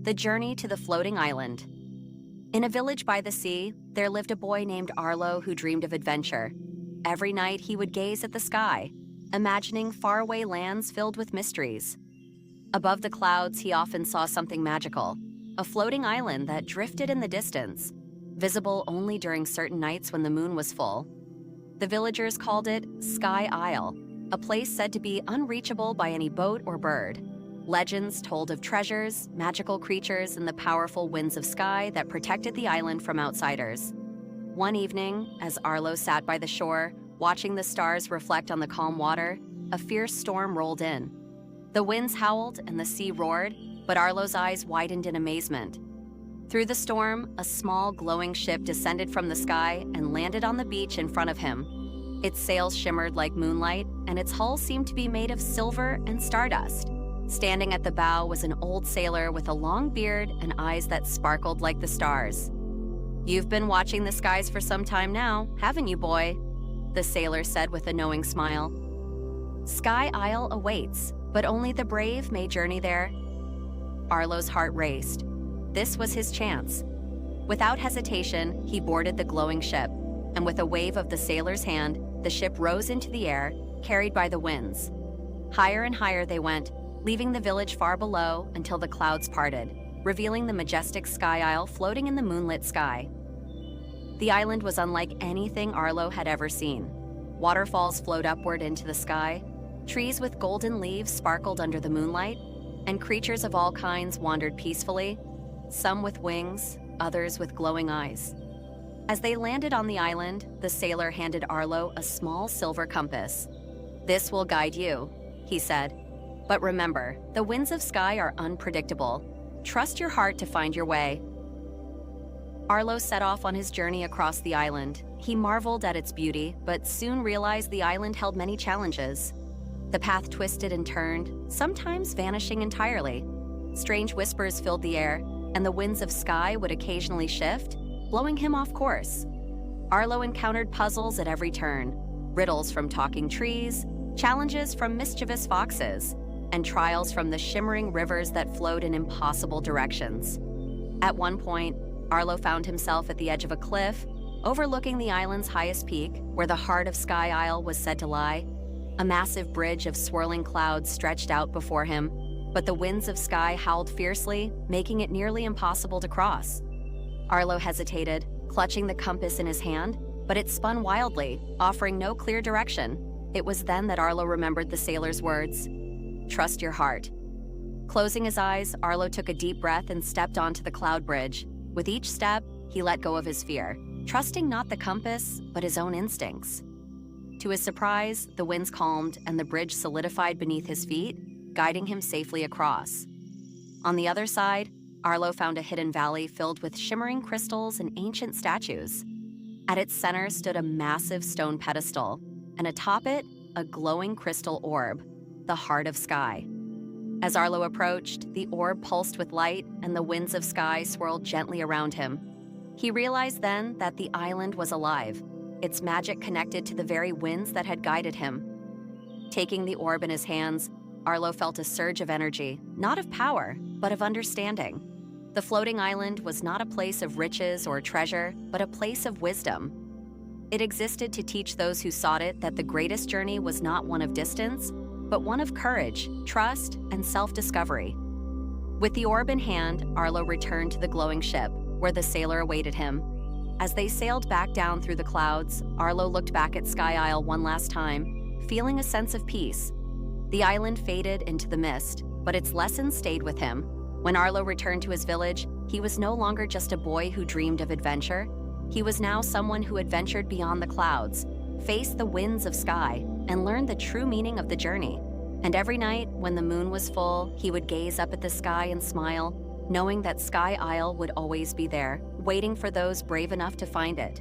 The Journey to the Floating Island. In a village by the sea, there lived a boy named Arlo who dreamed of adventure. Every night he would gaze at the sky, imagining faraway lands filled with mysteries. Above the clouds, he often saw something magical, a floating island that drifted in the distance, visible only during certain nights when the moon was full. The villagers called it Sky Isle, a place said to be unreachable by any boat or bird. Legends told of treasures, magical creatures, and the powerful winds of sky that protected the island from outsiders. One evening, as Arlo sat by the shore, watching the stars reflect on the calm water, a fierce storm rolled in. The winds howled and the sea roared, but Arlo's eyes widened in amazement. Through the storm, a small glowing ship descended from the sky and landed on the beach in front of him. Its sails shimmered like moonlight, and its hull seemed to be made of silver and stardust. Standing at the bow was an old sailor with a long beard and eyes that sparkled like the stars. "You've been watching the skies for some time now, haven't you, boy?" the sailor said with a knowing smile. "Sky Isle awaits, but only the brave may journey there." Arlo's heart raced. This was his chance. Without hesitation, he boarded the glowing ship, and with a wave of the sailor's hand, the ship rose into the air, carried by the winds. Higher and higher they went, leaving the village far below until the clouds parted, revealing the majestic Sky Isle floating in the moonlit sky. The island was unlike anything Arlo had ever seen. Waterfalls flowed upward into the sky, trees with golden leaves sparkled under the moonlight, and creatures of all kinds wandered peacefully, some with wings, others with glowing eyes. As they landed on the island, the sailor handed Arlo a small silver compass. "This will guide you," he said. "But remember, the winds of sky are unpredictable. Trust your heart to find your way." Arlo set off on his journey across the island. He marveled at its beauty, but soon realized the island held many challenges. The path twisted and turned, sometimes vanishing entirely. Strange whispers filled the air, and the winds of sky would occasionally shift, blowing him off course. Arlo encountered puzzles at every turn, riddles from talking trees, challenges from mischievous foxes, and trials from the shimmering rivers that flowed in impossible directions. At one point, Arlo found himself at the edge of a cliff, overlooking the island's highest peak, where the heart of Sky Isle was said to lie. A massive bridge of swirling clouds stretched out before him, but the winds of sky howled fiercely, making it nearly impossible to cross. Arlo hesitated, clutching the compass in his hand, but it spun wildly, offering no clear direction. It was then that Arlo remembered the sailor's words, "Trust your heart." Closing his eyes, Arlo took a deep breath and stepped onto the cloud bridge. With each step, he let go of his fear, trusting not the compass, but his own instincts. To his surprise, the winds calmed and the bridge solidified beneath his feet, guiding him safely across. On the other side, Arlo found a hidden valley filled with shimmering crystals and ancient statues. At its center stood a massive stone pedestal, and atop it, a glowing crystal orb, the heart of sky. As Arlo approached, the orb pulsed with light and the winds of sky swirled gently around him. He realized then that the island was alive, its magic connected to the very winds that had guided him. Taking the orb in his hands, Arlo felt a surge of energy, not of power, but of understanding. The floating island was not a place of riches or treasure, but a place of wisdom. It existed to teach those who sought it that the greatest journey was not one of distance, but one of courage, trust, and self-discovery. With the orb in hand, Arlo returned to the glowing ship, where the sailor awaited him. As they sailed back down through the clouds, Arlo looked back at Sky Isle one last time, feeling a sense of peace. The island faded into the mist, but its lessons stayed with him. When Arlo returned to his village, he was no longer just a boy who dreamed of adventure. He was now someone who had ventured beyond the clouds, faced the winds of sky, and learned the true meaning of the journey. And every night, when the moon was full, he would gaze up at the sky and smile, knowing that Sky Isle would always be there, waiting for those brave enough to find it.